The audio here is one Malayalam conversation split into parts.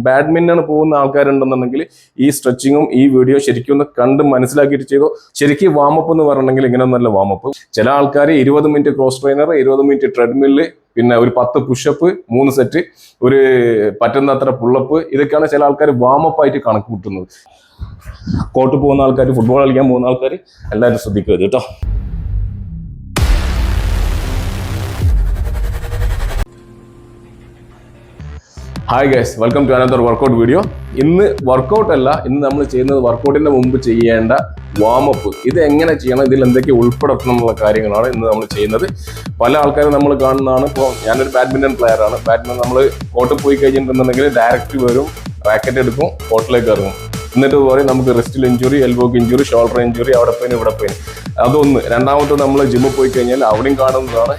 ബാഡ്മിന്റൺ പോകുന്ന ആൾക്കാരുണ്ടെന്നുണ്ടെങ്കിൽ ഈ സ്ട്രെച്ചിങ്ങും ഈ വീഡിയോ ശരിക്കും ഒന്ന് കണ്ട് മനസ്സിലാക്കിയിട്ട് ചെയ്തോ. ശരിക്കും വാമപ്പ് എന്ന് പറഞ്ഞിട്ടുണ്ടെങ്കിൽ ഇങ്ങനെ നല്ല വാമപ്പ്. ചില ആൾക്കാർ 20 minute cross trainer, 20 minute treadmill, പിന്നെ ഒരു 10 പുഷപ്പ്, 3 സെറ്റ്, ഒരു പറ്റുന്നത്ര പുള്ളപ്പ്, ഇതൊക്കെയാണ് ചില ആൾക്കാർ വാമപ്പ് ആയിട്ട് കണക്ക് കൂട്ടുന്നത്. കോർട്ട് പോകുന്ന ആൾക്കാർ, ഫുട്ബോൾ കളിക്കാൻ പോകുന്ന ആൾക്കാർ എല്ലാവരും ശ്രദ്ധിക്കുക കേട്ടോ. Hi guys, welcome to another workout video. ഇന്ന് വർക്കൗട്ട് അല്ല, ഇന്ന് നമ്മൾ ചെയ്യുന്നത് വർക്കൗട്ടിന്റെ മുമ്പ് ചെയ്യേണ്ട വാമപ്പ്. ഇത് എങ്ങനെ ചെയ്യണം, ഇതിൽ എന്തൊക്കെ ഉൾപ്പെടുത്തണം എന്നുള്ള കാര്യങ്ങളാണ് ഇന്ന് നമ്മൾ ചെയ്യുന്നത്. പല ആൾക്കാരും നമ്മൾ കാണുന്നതാണ്. ഇപ്പോൾ ഞാനൊരു ബാഡ്മിന്റൺ പ്ലെയർ ആണ്. ബാഡ്മിന്റൺ നമ്മൾ കോർട്ടിൽ പോയി കഴിഞ്ഞിട്ടുണ്ടെന്നുണ്ടെങ്കിൽ ഡയറക്റ്റ് വരും, റാക്കറ്റ് എടുക്കും, കോർട്ടിലേക്ക് ഇറങ്ങും. എന്നിട്ട് പറയും നമുക്ക് റിസ്റ്റിൽ ഇഞ്ചുറി, എൽബോക്ക് ഇഞ്ചുറി, ഷോൾഡർ ഇഞ്ചുറി, അവിടെ പോയിന് ഇവിടെ പോയിന്. അതൊന്ന്. രണ്ടാമത്തെ നമ്മൾ ജിമ്മിൽ പോയി കഴിഞ്ഞാൽ അവിടെയും കാണുന്നതാണ്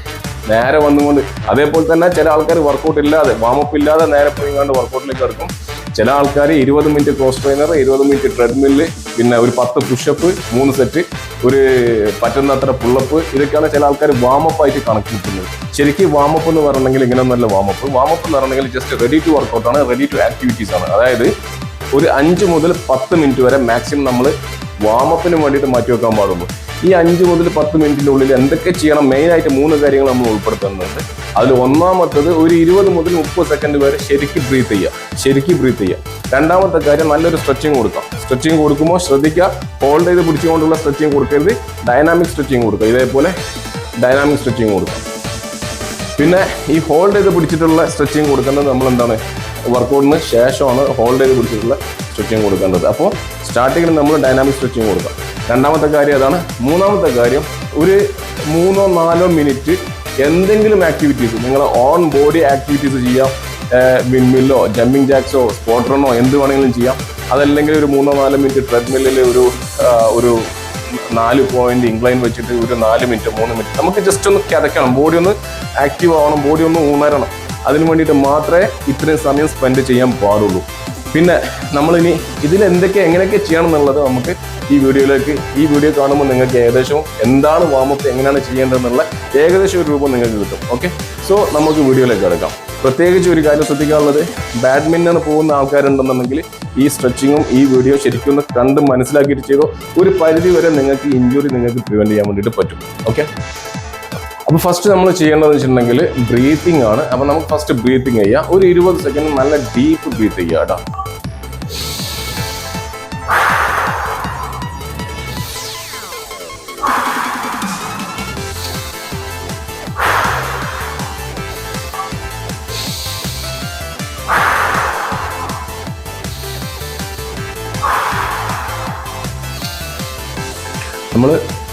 നേരെ വന്നുകൊണ്ട്. അതേപോലെ തന്നെ ചില ആൾക്കാർ വർക്കൗട്ട് ഇല്ലാതെ, വാമപ്പ് ഇല്ലാതെ നേരെ പോയി കണ്ട് വർക്കൗട്ടിലേക്ക് ഇറക്കും. ചില ആൾക്കാർ 20 minute cross trainer, 20 minute treadmill, പിന്നെ ഒരു 10 പുഷപ്പ്, 3 സെറ്റ്, ഒരു പറ്റുന്നത്ര പുള്ളപ്പ്, ഇതൊക്കെയാണ് ചില ആൾക്കാർ വാമപ്പ് ആയിട്ട് കണക്ക് കൂട്ടുന്നത്. ശരിക്കും വാമപ്പ് എന്ന് പറഞ്ഞിട്ടുണ്ടെങ്കിൽ ഇങ്ങനെ നല്ല വാമപ്പ് എന്ന് പറഞ്ഞിട്ടുണ്ടെങ്കിൽ ജസ്റ്റ് റെഡി ടു വർക്കൗട്ടാണ്, റെഡി ടു ആക്ടിവിറ്റീസ് ആണ്. അതായത് ഒരു 5 മുതൽ 10 മിനിറ്റ് വരെ മാക്സിമം നമ്മൾ വാമപ്പിന് വേണ്ടിയിട്ട് മാറ്റി വെക്കാൻ പാടുള്ളൂ. ഈ 5 മുതൽ 10 മിനിറ്റിൻ്റെ ഉള്ളിൽ എന്തൊക്കെ ചെയ്യണം, മെയിനായിട്ട് 3 കാര്യങ്ങൾ നമ്മൾ ഉൾപ്പെടുത്തുന്നുണ്ട്. അതിൽ ഒന്നാമത്തത് ഒരു 20 മുതൽ 30 സെക്കൻഡ് വരെ ശരിക്കും ബ്രീത്ത് ചെയ്യുക. രണ്ടാമത്തെ കാര്യം നല്ലൊരു സ്ട്രെച്ചിങ് കൊടുക്കാം. സ്ട്രെച്ചിങ് കൊടുക്കുമ്പോൾ ശ്രദ്ധിക്കുക, ഹോൾഡ് ചെയ്ത് പിടിച്ചുകൊണ്ടുള്ള സ്ട്രെച്ചിങ് കൊടുക്കരുത്, ഡൈനാമിക് സ്ട്രെച്ചിങ് കൊടുക്കുക. ഇതേപോലെ ഡൈനാമിക് സ്ട്രെച്ചിങ് കൊടുക്കാം. പിന്നെ ഈ ഹോൾഡ് ചെയ്ത് പിടിച്ചിട്ടുള്ള സ്ട്രെച്ചിങ് കൊടുക്കേണ്ടത് നമ്മൾ എന്താണ്, വർക്കൗട്ടിന് ശേഷമാണ് ഹോൾഡ് ചെയ്ത് പിടിച്ചിട്ടുള്ള സ്ട്രെച്ചിങ് കൊടുക്കേണ്ടത്. അപ്പോൾ സ്റ്റാർട്ടിങ്ങിൽ നമ്മൾ ഡൈനാമിക് സ്ട്രെച്ചിങ് കൊടുക്കാം. രണ്ടാമത്തെ കാര്യം അതാണ്. മൂന്നാമത്തെ കാര്യം ഒരു 3-4 മിനിറ്റ് എന്തെങ്കിലും ആക്ടിവിറ്റീസ്, നിങ്ങൾ ഓൺ ബോഡി ആക്ടിവിറ്റീസ് ചെയ്യാം. വിൻമില്ലോ, ജമ്പിങ് ജാക്സോ, സ്പോട്ട് റണ്ണോ, എന്ത് വേണമെങ്കിലും ചെയ്യാം. അതല്ലെങ്കിൽ ഒരു 3-4 മിനിറ്റ് ട്രെഡ്മില്ലിൽ ഒരു 4 പോയിന്റ് ഇൻക്ലൈൻ വെച്ചിട്ട് ഒരു 4 മിനിറ്റ് 3 മിനിറ്റ് നമുക്ക് ജസ്റ്റ് ഒന്ന് കിതക്കണം, ബോഡി ഒന്ന് ആക്റ്റീവ് ആവണം, ബോഡി ഒന്ന് ഉണരണം. അതിന് വേണ്ടിയിട്ട് മാത്രമേ ഇത്രയും സമയം സ്പെൻഡ് ചെയ്യാൻ പാടുള്ളൂ. പിന്നെ നമ്മളിനി ഇതിൽ എങ്ങനെയൊക്കെ ചെയ്യണം എന്നുള്ളത് നമുക്ക് ഈ വീഡിയോ കാണുമ്പോൾ നിങ്ങൾക്ക് ഏകദേശം എന്താണ് വാമപ്പ്, എങ്ങനെയാണ് ചെയ്യേണ്ടതെന്നുള്ള ഏകദേശം ഒരു രൂപം നിങ്ങൾക്ക് കിട്ടും. ഓക്കെ, സോ നമുക്ക് വീഡിയോയിലേക്ക് കിടക്കാം. പ്രത്യേകിച്ച് ഒരു കാര്യം ശ്രദ്ധിക്കാനുള്ളത്, ബാഡ്മിന്റൺ പോകുന്ന ആൾക്കാരുണ്ടെന്നുണ്ടെങ്കിൽ ഈ സ്ട്രെച്ചിങ്ങും ഈ വീഡിയോ ശരിക്കും ഒന്ന് കണ്ട് മനസ്സിലാക്കിയിട്ട് ചെയ്തോ. ഒരു പരിധി വരെ നിങ്ങൾക്ക് ഇഞ്ചുറി നിങ്ങൾക്ക് പ്രിവെന്റ് ചെയ്യാൻ വേണ്ടിയിട്ട് പറ്റും. ഓക്കെ, അപ്പോൾ ഫസ്റ്റ് നമ്മൾ ചെയ്യേണ്ടതെന്ന് വെച്ചിട്ടുണ്ടെങ്കിൽ ബ്രീത്തിങ് ആണ്. അപ്പോൾ നമുക്ക് ഫസ്റ്റ് ബ്രീത്തിങ് ചെയ്യാം. ഒരു 20 സെക്കൻഡ് നല്ല ഡീപ്പ് ബ്രീത്ത് ചെയ്യുക കേട്ടോ. നമ്മൾ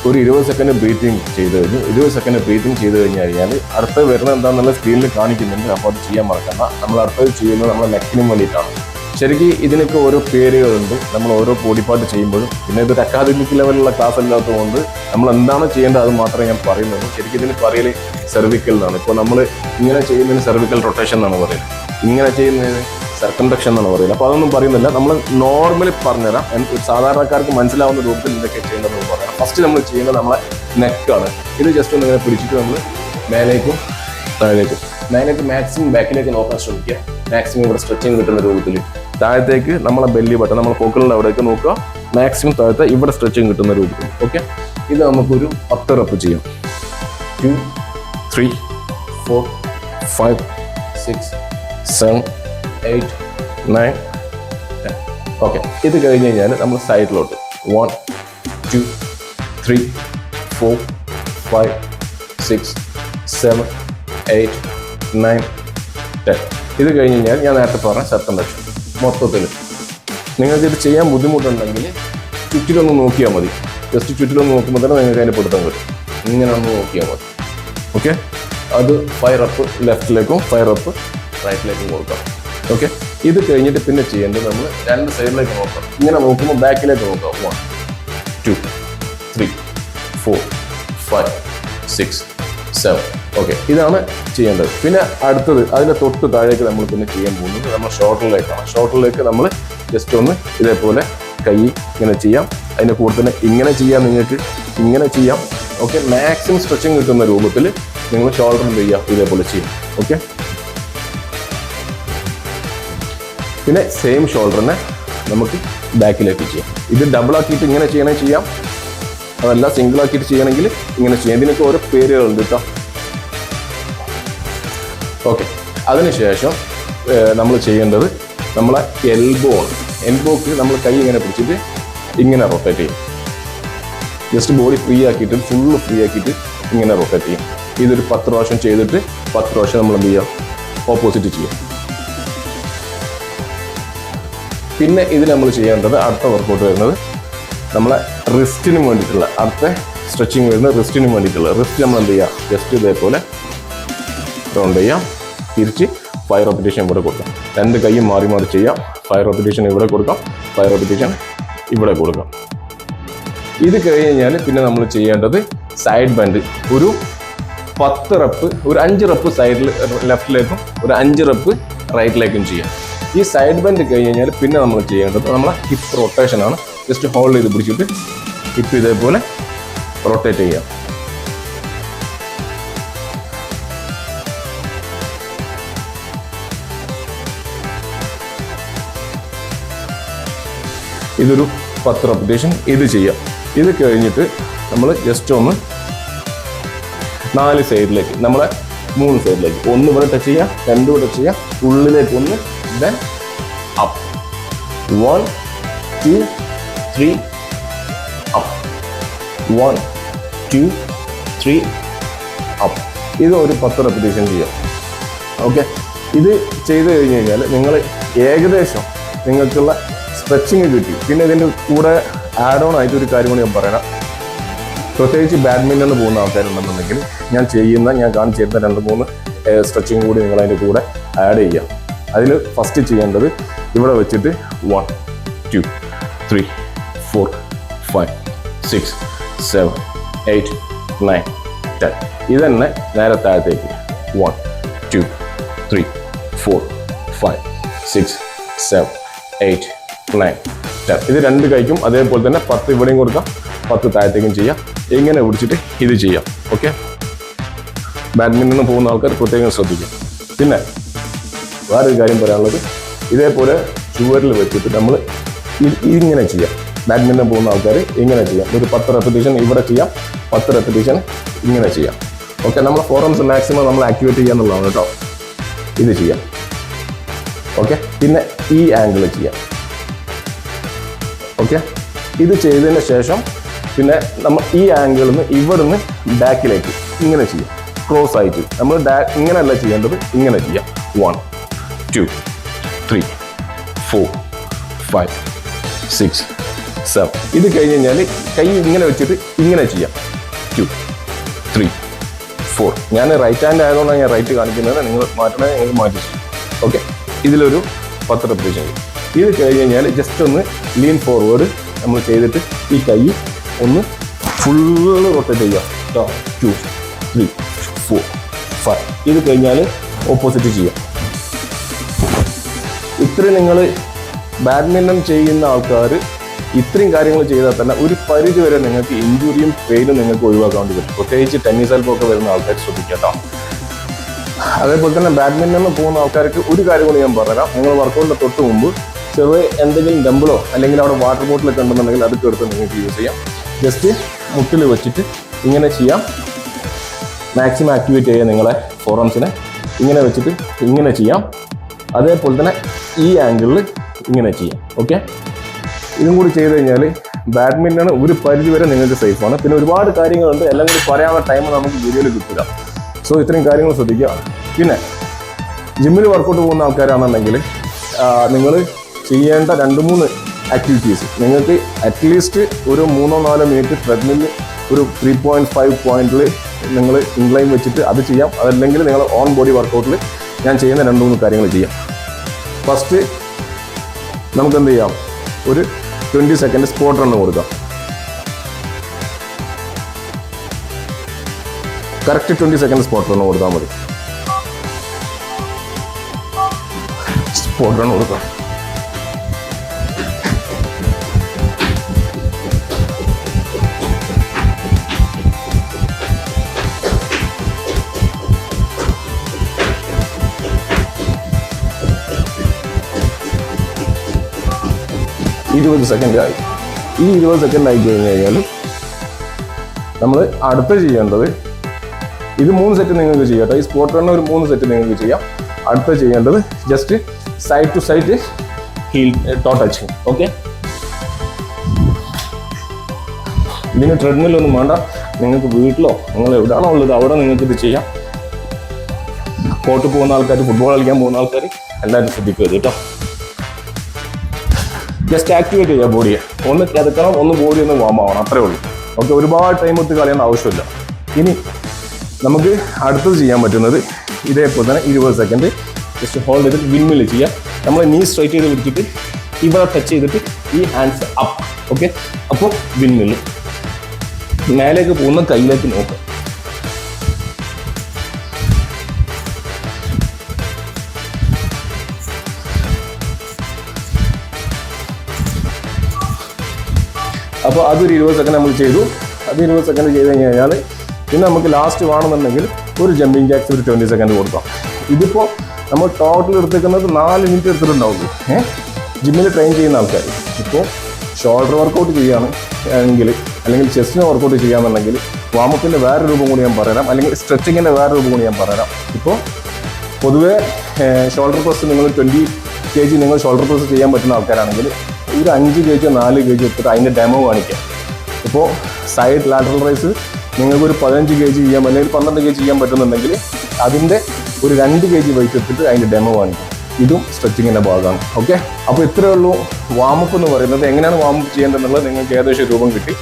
ഒരു 20 സെക്കൻഡ് ബ്രീത്തിങ് ചെയ്ത് കഴിഞ്ഞു. 20 സെക്കൻഡ് ബ്രീത്തിങ് ചെയ്ത് കഴിഞ്ഞാൽ അടുത്ത് വരുന്നത് എന്താണെന്നുള്ള സ്ക്രീനിൽ കാണിക്കുന്നുണ്ട്. അപ്പോൾ അത് ചെയ്യാൻ മറക്കണ്ട. നമ്മൾ അടുത്തത് ചെയ്യുന്നത് നമ്മുടെ നെക്കിനും വേണ്ടിയിട്ടാണ്. ശരിക്കും ഇതിനൊക്കെ ഓരോ പേരുകളുണ്ട്. നമ്മൾ ഓരോ ബോഡി പാർട്ട് ചെയ്യുമ്പോഴും, പിന്നെ ഇതൊരു അക്കാദമിക് ലെവലിലുള്ള ക്ലാസ് അല്ലാത്തതുകൊണ്ട് നമ്മൾ എന്താണ് ചെയ്യേണ്ടത് അത് മാത്രമേ ഞാൻ പറയുന്നുള്ളൂ. ശരിക്കും ഇതിന് പറയൽ സെർവിക്കൽ എന്നാണ്. ഇപ്പോൾ നമ്മൾ ഇങ്ങനെ ചെയ്യുന്നതിന് സെർവിക്കൽ റൊട്ടേഷൻ എന്നാണ് പറയുന്നത്, ഇങ്ങനെ ചെയ്യുന്നതിന് സർക്കംഡക്ഷൻ എന്നാണ് പറയുന്നത്. അപ്പോൾ അതൊന്നും പറയുന്നില്ല, നമ്മൾ നോർമലി പറഞ്ഞുതരാം. സാധാരണക്കാർക്ക് മനസ്സിലാവുന്ന രൂപത്തിൽ എന്തൊക്കെ ചെയ്യേണ്ടതെന്ന് പറയാം. ഫസ്റ്റ് നമ്മൾ ചെയ്യുന്നത് നമ്മളെ നെക്കാണ്. ഇത് ജസ്റ്റ് ഒന്ന് ഇങ്ങനെ പിടിച്ചിട്ട് നമ്മൾ മേലേക്കും മാക്സിമം ബാക്കിലേക്ക് നോക്കാൻ ശ്രമിക്കുക. മാക്സിമം ഇവിടെ സ്ട്രെച്ചിങ് കിട്ടുന്ന രൂപത്തിൽ താഴത്തേക്ക് നമ്മളെ ബെല്ലി ബട്ടൺ, നമ്മളെ പൊക്കിളിൻ്റെ അവിടേക്ക് നോക്കുക. മാക്സിമം താഴത്തെ ഇവിടെ സ്ട്രെച്ചിങ് കിട്ടുന്ന രൂപത്തിൽ. ഓക്കെ, ഇത് നമുക്കൊരു 10 റെപ്പ് ചെയ്യാം. 2, 3, 4, 5, 6, 7, 8, 9, 10. ഓക്കെ, ഇത് കഴിഞ്ഞ് കഴിഞ്ഞാൽ നമ്മൾ സൈഡിലോട്ട് 1, 2, 3, 4, 5, 6, 7, 8, 9, 10. ഇത് കഴിഞ്ഞ് കഴിഞ്ഞാൽ ഞാൻ നേരത്തെ പറഞ്ഞ സർക്കംഡക്ഷൻ. മൊത്തത്തിൽ നിങ്ങൾക്കിത് ചെയ്യാൻ ബുദ്ധിമുട്ടുണ്ടെങ്കിൽ ചുറ്റിലൊന്ന് നോക്കിയാൽ മതി. ജസ്റ്റ് ചുറ്റിലൊന്ന് നോക്കുമ്പോൾ തന്നെ നിങ്ങൾക്ക് അതിൻ്റെ പിടുത്തം വരും. ഇങ്ങനെ ഒന്ന് നോക്കിയാൽ മതി. ഓക്കെ, അത് 5 റെപ്പ് ലെഫ്റ്റിലേക്കും 5 റെപ്പ് റൈറ്റിലേക്കും കൊടുക്കാം. ഓക്കെ, ഇത് കഴിഞ്ഞിട്ട് പിന്നെ ചെയ്യേണ്ടത് നമ്മൾ 2 സൈഡിലേക്ക് നോക്കാം. ഇങ്ങനെ നോക്കുമ്പോൾ ബാക്കിലേക്ക് നോക്കാം. 1, 2, 3, 4, 5, 6, 7. ഓക്കെ, ഇതാണ് ചെയ്യേണ്ടത്. പിന്നെ അടുത്തത് അതിൻ്റെ തൊട്ട് താഴേക്ക് നമ്മൾ പിന്നെ ചെയ്യാൻ പോകുന്നത് നമ്മൾ ഷോൾഡറിലേക്കാണ്. ഷോൾഡറിലേക്ക് നമ്മൾ ജസ്റ്റ് ഒന്ന് ഇതേപോലെ കൈ ഇങ്ങനെ ചെയ്യാം. അതിൻ്റെ കൂടെ തന്നെ ഇങ്ങനെ ചെയ്യാം, നിങ്ങൾക്ക് ഇങ്ങനെ ചെയ്യാം. ഓക്കെ, മാക്സിമം സ്ട്രെച്ചിങ് കിട്ടുന്ന രൂപത്തിൽ നിങ്ങൾ ഷോൾഡർ എന്ത് ചെയ്യുക, ഇതേപോലെ ചെയ്യാം. ഓക്കെ, പിന്നെ സെയിം ഷോൾഡറിനെ നമുക്ക് ബാക്കിലേക്ക് ചെയ്യാം. ഇത് ഡബിൾ ആക്കിയിട്ട് ഇങ്ങനെ ചെയ്യണമെങ്കിൽ ചെയ്യാം, അതല്ല സിംഗിൾ ആക്കിയിട്ട് ചെയ്യണമെങ്കിൽ ഇങ്ങനെ ചെയ്യാം. ഇതിനൊക്കെ ഓരോ പേരുകളുണ്ട് കേട്ടോ. ഓക്കെ, അതിനുശേഷം നമ്മൾ ചെയ്യേണ്ടത് നമ്മളെ എൽബോ ആണ്. എൽബോക്ക് നമ്മൾ കൈ ഇങ്ങനെ പിടിച്ചിട്ട് ഇങ്ങനെ റൊട്ടേറ്റ് ചെയ്യും. ജസ്റ്റ് ബോഡി ഫ്രീ ആക്കിയിട്ട് ഫുള്ള് ഫ്രീ ആക്കിയിട്ട് ഇങ്ങനെ റൊട്ടേറ്റ് ചെയ്യും. ഇതൊരു 10 പ്രാവശ്യം ചെയ്തിട്ട് 10 പ്രാവശ്യം നമ്മൾ എന്ത് ചെയ്യാം, ഓപ്പോസിറ്റ് ചെയ്യാം. പിന്നെ ഇതിൽ നമ്മൾ ചെയ്യേണ്ടത് അടുത്ത വർക്കൗട്ട് വരുന്നത് നമ്മളെ റിസ്റ്റിന് വേണ്ടിയിട്ടുള്ള അടുത്ത സ്ട്രെച്ചിങ് വരുന്നത് റിസ്റ്റിന് വേണ്ടിയിട്ടുള്ള. റിസ്റ്റ് നമ്മൾ എന്ത് ചെയ്യുക, ജസ്റ്റ് ഇതേപോലെ റൗണ്ട് ചെയ്യാം, തിരിച്ച് 5 റെപ്പിറ്റേഷൻ ഇവിടെ കൊടുക്കാം. 2 കൈയും മാറി മാറി ചെയ്യാം. 5 റെപ്പിറ്റേഷൻ ഇവിടെ കൊടുക്കാം, 5 റെപ്പിറ്റേഷൻ ഇവിടെ കൊടുക്കാം. ഇത് കഴിഞ്ഞ് കഴിഞ്ഞാൽ പിന്നെ നമ്മൾ ചെയ്യേണ്ടത് സൈഡ് ബെൻഡ്. ഒരു 10 റെപ്പ്, ഒരു 5 റെപ്പ് സൈഡിൽ ലെഫ്റ്റിലേക്കും ഒരു 5 റെപ്പ് റൈറ്റിലേക്കും ചെയ്യാം. ഈ സൈഡ് ബെൻഡ് കഴിഞ്ഞ് കഴിഞ്ഞാൽ പിന്നെ നമ്മൾ ചെയ്യേണ്ടത് നമ്മളെ ഹിപ്പ് റൊട്ടേഷൻ ആണ്. ജസ്റ്റ് ഹോൾഡ് ചെയ്ത് പിടിച്ചിട്ട് ഹിപ്പ് ഇതേപോലെ റൊട്ടേറ്റ് ചെയ്യാം. ഇതൊരു 10 റെപ്പിറ്റേഷൻ ഇത് ചെയ്യാം. ഇത് കഴിഞ്ഞിട്ട് നമ്മൾ ജസ്റ്റ് ഒന്ന് 4 സൈഡിലേക്ക്, നമ്മളെ 3 സൈഡിലേക്ക്, 1 ഇവിടെ ടച്ച് ചെയ്യാം, 2 ഇവിടെ ടച്ച് ചെയ്യാം, ഉള്ളിലേക്ക് ഒന്ന്, ദെൻ അപ്പ്, 1 2 3 അപ്പ്, 1 2 3 അപ്പ്. ഇത് ഒരു 10 റെപ്പിറ്റേഷൻ ചെയ്യാം. ഓക്കെ, ഇത് ചെയ്ത് കഴിഞ്ഞ് കഴിഞ്ഞാൽ നിങ്ങൾ ഏകദേശം നിങ്ങൾക്കുള്ള സ്ട്രെച്ചിങ് കിട്ടി. പിന്നെ ഇതിൻ്റെ കൂടെ ആഡ് ഓൺ ആയിട്ട് ഒരു കാര്യം കൂടി ഞാൻ പറയണം. പ്രത്യേകിച്ച് ബാഡ്മിൻ്റണിന് പോകുന്ന ആൾക്കാരുണ്ടെന്നുണ്ടെങ്കിൽ ഞാൻ കാണിച്ചു തരുന്ന 2-3 സ്ട്രെച്ചിങ് കൂടി നിങ്ങൾ അതിൻ്റെ കൂടെ ആഡ് ചെയ്യാം. അതിൽ ഫസ്റ്റ് ചെയ്യേണ്ടത് ഇവിടെ വെച്ചിട്ട് 1 2 3 4 5 6 7 8 9 10. ഇത് തന്നെ നേരെ താഴത്തേക്ക് 1 2 3 4 5 6 7 8 9 10. ഇത് 2 കൈക്കും അതേപോലെ തന്നെ 10 ഇവിടെയും കൊടുക്കാം, 10 താഴത്തേക്കും ചെയ്യാം. ഇങ്ങനെ പിടിച്ചിട്ട് ഇത് ചെയ്യാം. ഓക്കെ, ബാഡ്മിൻ്റണിന് പോകുന്ന ആൾക്കാർ പ്രത്യേകം ശ്രദ്ധിക്കും. പിന്നെ വേറൊരു കാര്യം പറയാനുള്ളത്, ഇതേപോലെ ചുവരിൽ വെച്ചിട്ട് നമ്മൾ ഇങ്ങനെ ചെയ്യാം. ബാഡ്മിൻ്റൺ പോകുന്ന ആൾക്കാർ ഇങ്ങനെ ചെയ്യാം. ഒരു 10 റെപ്പിറ്റേഷൻ ഇവിടെ ചെയ്യാം, 10 റെപ്പിറ്റേഷൻ ഇങ്ങനെ ചെയ്യാം. ഓക്കെ, നമ്മളെ ഫോറംസ് മാക്സിമം നമ്മൾ ആക്ടിവേറ്റ് ചെയ്യുക എന്നുള്ളതാണ് കേട്ടോ. ഇത് ചെയ്യാം. ഓക്കെ, പിന്നെ ഈ ആംഗിൾ ചെയ്യാം. ഓക്കെ, ഇത് ചെയ്തതിന് ശേഷം പിന്നെ നമ്മൾ ഈ ആംഗിളിൽ നിന്ന് ഇവിടുന്ന് ബാക്കിലേക്ക് ഇങ്ങനെ ചെയ്യാം, ക്ലോസ് ആയിട്ട്. നമ്മൾ ഇങ്ങനെയല്ല ചെയ്യേണ്ടത്, ഇങ്ങനെ ചെയ്യാം. 1 2 3 4 5 6 7. ഇത് കഴിഞ്ഞ് കഴിഞ്ഞാൽ കൈ ഇങ്ങനെ വെച്ചിട്ട് ഇങ്ങനെ ചെയ്യാം. 2 3 4. ഞാൻ റൈറ്റ് ഹാൻഡ് ആയതുകൊണ്ടാണ് ഞാൻ റൈറ്റ് കാണിക്കുന്നത്. നിങ്ങൾ മാറ്റണേ, നിങ്ങൾ മാറ്റി. ഓക്കെ, ഇതിലൊരു 10 റെപ്പിറ്റേഷൻ. ഇത് കഴിഞ്ഞ് കഴിഞ്ഞാൽ ജസ്റ്റ് ഒന്ന് ലീൻ ഫോർവേഡ് നമ്മൾ ചെയ്തിട്ട് ഈ കൈ ഒന്ന് ഫുള്ള് റൊട്ടേറ്റ് ചെയ്യുക. 2 3 4 5. ഇത് കഴിഞ്ഞാൽ ഓപ്പോസിറ്റ് ചെയ്യാം. ഇത്രയും നിങ്ങൾ ബാഡ്മിൻ്റൺ ചെയ്യുന്ന ആൾക്കാർ ഇത്രയും കാര്യങ്ങൾ ചെയ്താൽ തന്നെ ഒരു പരിധി വരെ നിങ്ങൾക്ക് ഇഞ്ചുറിയും പെയിനും നിങ്ങൾക്ക് ഒഴിവാക്കാൻ വേണ്ടി പറ്റും. പ്രത്യേകിച്ച് ടെന്നീസ് എൽബോ ഒക്കെ വരുന്ന ആൾക്കാർ ശ്രദ്ധിക്കുക. അതേപോലെ തന്നെ ബാഡ്മിൻ്റണിൽ പോകുന്ന ആൾക്കാർക്ക് ഒരു കാര്യം കൂടി ഞാൻ പറഞ്ഞുതരാം. നിങ്ങൾ വർക്കൗട്ടിൻ്റെ തൊട്ട് മുമ്പ് ചെറിയ എന്തെങ്കിലും ഡംബിളോ അല്ലെങ്കിൽ അവിടെ വാട്ടർ ബോട്ടിലൊക്കെ ഉണ്ടെന്നുണ്ടെങ്കിൽ അതൊക്കെ എടുത്ത് നിങ്ങൾക്ക് യൂസ് ചെയ്യാം. ജസ്റ്റ് മുട്ടിൽ വെച്ചിട്ട് ഇങ്ങനെ ചെയ്യാം. മാക്സിമം ആക്ടിവേറ്റ് ചെയ്യുക നിങ്ങളെ ഫോറംസിനെ. ഇങ്ങനെ വെച്ചിട്ട് ഇങ്ങനെ ചെയ്യാം. അതേപോലെ തന്നെ ഈ ആംഗിളിൽ ഇങ്ങനെ ചെയ്യാം. ഓക്കെ, ഇതും കൂടി ചെയ്ത് കഴിഞ്ഞാൽ ബാഡ്മിൻ്റൺ ഒരു പരിധി വരെ നിങ്ങൾക്ക് സേഫാണ്. പിന്നെ ഒരുപാട് കാര്യങ്ങളുണ്ട്, എല്ലാം കൂടി പറയാനുള്ള ടൈം നമുക്ക് വീഡിയോയിൽ കിട്ടില്ല. സോ ഇത്രയും കാര്യങ്ങൾ ശ്രദ്ധിക്കുക. പിന്നെ ജിമ്മിൽ വർക്കൗട്ട് പോകുന്ന ആൾക്കാരാണെന്നുണ്ടെങ്കിൽ നിങ്ങൾ ചെയ്യേണ്ട 2-3 ആക്ടിവിറ്റീസ് നിങ്ങൾക്ക് അറ്റ്ലീസ്റ്റ് ഒരു 3-4 മിനിറ്റ് ട്രെഡ്മില്ല് ഒരു 3.5 പോയിന്റിൽ നിങ്ങൾ ഇൻക്ലൈൻ വെച്ചിട്ട് അത് ചെയ്യാം. അതല്ലെങ്കിൽ നിങ്ങൾ ഓൺ ബോഡി വർക്കൗട്ടിൽ ഞാൻ ചെയ്യുന്ന 2-3 കാര്യങ്ങൾ ചെയ്യാം. ഫസ്റ്റ് നമുക്ക് എന്ത് ചെയ്യാം, ഒരു 20 സെക്കൻഡ് സ്പോട്ട് റൺ കൊടുക്കാം. കറക്റ്റ് 20 സെക്കൻഡ് സ്പോട്ട് റൺ കൊടുത്താൽ മതി. സ്പോട്ട് റൺ കൊടുക്കാം. 20 സെക്കൻഡ് ആയി. ഈ 20 സെക്കൻഡ് ആയി കഴിഞ്ഞ് കഴിഞ്ഞാൽ നമ്മൾ അടുത്ത ചെയ്യേണ്ടത് ഇത് 3 സെറ്റ് നിങ്ങൾക്ക് ചെയ്യാം കേട്ടോ. ഈ സ്പോട്ട് റണ്ണ് ഒരു 3 സെറ്റ് നിങ്ങൾക്ക് ചെയ്യാം. അടുത്ത ചെയ്യേണ്ടത് just side to side heel toe touching. Okay, ഇതിന് ട്രെഡ്മില്ലൊന്നും വേണ്ട. നിങ്ങൾക്ക് വീട്ടിലോ നിങ്ങൾ എവിടെയാണോ ഉള്ളത് അവിടെ നിങ്ങൾക്ക് ഇത് ചെയ്യാം. കോർട്ട് പോകുന്ന ആൾക്കാർ, ഫുട്ബോൾ കളിക്കാൻ പോകുന്ന ആൾക്കാർ എല്ലാവരും ശ്രദ്ധിക്കുക കേട്ടോ. ജസ്റ്റ് ആക്ടിവേറ്റ് ചെയ്യുക ബോഡിയെ. ഒന്ന് കിടക്കണം, ഒന്ന് ബോഡി ഒന്ന് വാം ആവണം, അത്രേ ഉള്ളൂ. ഓക്കെ, ഒരുപാട് ടൈം എടുത്ത് കളയേണ്ട ആവശ്യമില്ല. ഇനി നമുക്ക് അടുത്തത് ചെയ്യാൻ പറ്റുന്നത് ഇതേപോലെ തന്നെ 20 സെക്കൻഡ് ജസ്റ്റ് ഹോൾഡ് ചെയ്തിട്ട് വിൻമില്ല് ചെയ്യുക. നമ്മൾ നീ സ്ട്രൈറ്റ് ചെയ്ത് പിടിച്ചിട്ട് ഇവിടെ ടച്ച് ചെയ്തിട്ട് ഈ ഹാൻഡ്സ് അപ്പ്. ഓക്കെ, അപ്പോൾ വിൻമില്ല് മേലേക്ക് പോകുന്ന കയ്യിലേക്ക് നോക്കുക. അപ്പോൾ അതൊരു 20 സെക്കൻഡ് നമ്മൾ ചെയ്തു. അത് 20 സെക്കൻഡ് ചെയ്ത് കഴിഞ്ഞാൽ പിന്നെ നമുക്ക് ലാസ്റ്റ് വേണമെന്നുണ്ടെങ്കിൽ ഒരു ജമ്പിങ് ജാക്സ് ഒരു 20 സെക്കൻഡ് കൊടുക്കാം. ഇതിപ്പോൾ നമ്മൾ ടോട്ടൽ എടുത്തേക്കുന്നത് 4 മിനിറ്റ് എടുത്തിട്ടുണ്ടാവുള്ളൂ. ജിമ്മിൽ ട്രെയിൻ ചെയ്യുന്ന ആൾക്കാർ ഇപ്പോൾ ഷോൾഡർ വർക്കൗട്ട് ചെയ്യുകയാണ് അല്ലെങ്കിൽ ചെസ്റ്റിന് വർക്കൗട്ട് ചെയ്യാമെന്നുണ്ടെങ്കിൽ വാമപ്പിൻ്റെ വേറെ രൂപം കൂടി ഞാൻ പറയാം, അല്ലെങ്കിൽ സ്ട്രെച്ചിങ്ങിൻ്റെ വേറെ രൂപം കൂടി ഞാൻ പറയാം. ഇപ്പോൾ പൊതുവേ ഷോൾഡർ പ്രസ് നിങ്ങൾ 20 kg നിങ്ങൾ ഷോൾഡർ പ്രസ് ചെയ്യാൻ പറ്റുന്ന ആൾക്കാരാണെങ്കിൽ ഒരു 5 kg 4 kg എടുത്തിട്ട് അതിൻ്റെ ഡെമോ കാണിക്കാം. ഇപ്പോൾ സൈഡ് ലാറ്ററൽ റൈസ് നിങ്ങൾക്ക് ഒരു 15 kg ചെയ്യാൻ അല്ലെങ്കിൽ 12 kg ചെയ്യാൻ പറ്റുന്നുണ്ടെങ്കിൽ അതിൻ്റെ ഒരു 2 kg വെയിറ്റ് എടുത്തിട്ട് അതിൻ്റെ ഡെമോ കാണിക്കും. ഇതും സ്ട്രെച്ചിങ്ങിൻ്റെ ഭാഗമാണ്. ഓക്കെ, അപ്പോൾ ഇത്രയേ ഉള്ളൂ വാമപ്പ് എന്ന് പറയുന്നത്. എങ്ങനെയാണ് വാമപ്പ് ചെയ്യേണ്ടതെന്നുള്ളത് നിങ്ങൾക്ക് ഏകദേശം രൂപം കിട്ടി.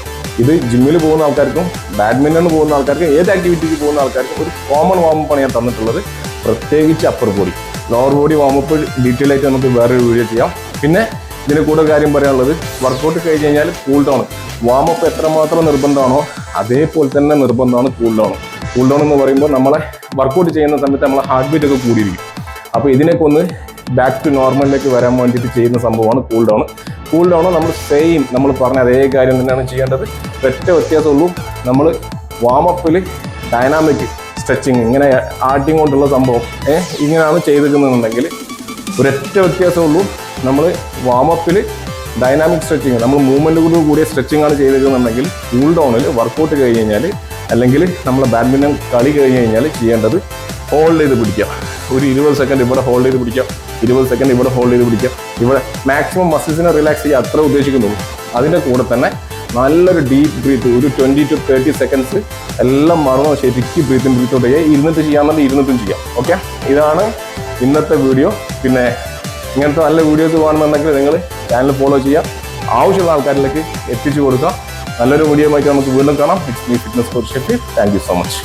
ഇത് ജിമ്മിൽ പോകുന്ന ആൾക്കാർക്കും ബാഡ്മിൻ്റൺ പോകുന്ന ആൾക്കാർക്കും ഏത് ആക്ടിവിറ്റിക്ക് പോകുന്ന ആൾക്കാർക്കും ഒരു കോമൺ വാമപ്പാണ് ഞാൻ തന്നിട്ടുള്ളത്. പ്രത്യേകിച്ച് upper body. Lower body warm up detail ആയിട്ട് നമുക്ക് വേറൊരു വീഡിയോ ചെയ്യാം. പിന്നെ ഇതിന് കൂടുതൽ കാര്യം പറയാനുള്ളത്, വർക്കൗട്ട് കഴിഞ്ഞ് കഴിഞ്ഞാൽ കൂൾ ഡൗൺ. വാമപ്പ് എത്രമാത്രം നിർബന്ധമാണോ അതേപോലെ തന്നെ നിർബന്ധമാണ് കൂൾ ഡൗൺ. കൂൾ ഡൗൺ എന്ന് പറയുമ്പോൾ നമ്മളെ വർക്കൗട്ട് ചെയ്യുന്ന സമയത്ത് നമ്മളെ ഹാർട്ട് ബീറ്റ് ഒക്കെ കൂടിയിരിക്കും. അപ്പോൾ ഇതിനൊക്കെ ഒന്ന് ബാക്ക് ടു നോർമലിലേക്ക് വരാൻ വേണ്ടിയിട്ട് ചെയ്യുന്ന സംഭവമാണ് കൂൾ ഡൗൺ. കൂൾ ഡൗൺ നമ്മൾ സെയിം നമ്മൾ പറഞ്ഞ അതേ കാര്യം തന്നെയാണ് ചെയ്യേണ്ടത്. ഒറ്റ വ്യത്യാസമുള്ളൂ, നമ്മൾ വാമപ്പിൽ ഡൈനാമിക് സ്ട്രെച്ചിങ് ഇങ്ങനെ ആട്ടിങ് കൊണ്ടുള്ള സംഭവം ഇങ്ങനെയാണ് ചെയ്തിരിക്കുന്നതെന്നുണ്ടെങ്കിൽ ഒരൊറ്റ വ്യത്യാസമുള്ളൂ. നമ്മൾ വാമപ്പിൽ ഡൈനാമിക് സ്ട്രെച്ചിങ് നമ്മൾ മൂവ്മെൻറ്റോട് കൂടിയ സ്ട്രെച്ചിങ് ആണ് ചെയ്തിരിക്കുന്നുണ്ടെങ്കിൽ കൂൾ ഡൗണിൽ വർക്കൗട്ട് കഴിഞ്ഞ് കഴിഞ്ഞാൽ അല്ലെങ്കിൽ നമ്മൾ ബാഡ്മിൻ്റൺ കളി കഴിഞ്ഞ് കഴിഞ്ഞാൽ ചെയ്യേണ്ടത് ഹോൾഡ് ചെയ്ത് പിടിക്കുക. ഒരു 20 സെക്കൻഡ് ഇവിടെ ഹോൾഡ് ചെയ്ത് പിടിക്കാം, 20 സെക്കൻഡ് ഇവിടെ ഹോൾഡ് ചെയ്ത് പിടിക്കാം. ഇവിടെ മാക്സിമം മസിൽസിനെ റിലാക്സ് ചെയ്യുക, അത്ര ഉദ്ദേശിക്കുന്നുള്ളൂ. അതിൻ്റെ കൂടെ തന്നെ നല്ലൊരു ഡീപ്പ് ബ്രീത്ത് ഒരു 20 to 30 സെക്കൻഡ്സ് എല്ലാം മറന്നു ശരിക്കും ബ്രീത്തോട്ട് ചെയ്യുക. ഇരുന്നിട്ട് ചെയ്യാമെന്നുണ്ടെങ്കിൽ ഇരുന്നിട്ടും ചെയ്യാം. ഓക്കെ, ഇതാണ് ഇന്നത്തെ വീഡിയോ. പിന്നെ ഇങ്ങനത്തെ നല്ല വീഡിയോസ് കാണുന്നുണ്ടെങ്കിൽ നിങ്ങൾ ചാനൽ ഫോളോ ചെയ്യുക, ആവശ്യമുള്ള ആൾക്കാരിലേക്ക് എത്തിച്ചു കൊടുക്കുക. നല്ലൊരു വീഡിയോ ആയിട്ട് നമുക്ക് വീണ്ടും കാണാം. It's me fitness coach Shefi. Thank you so much.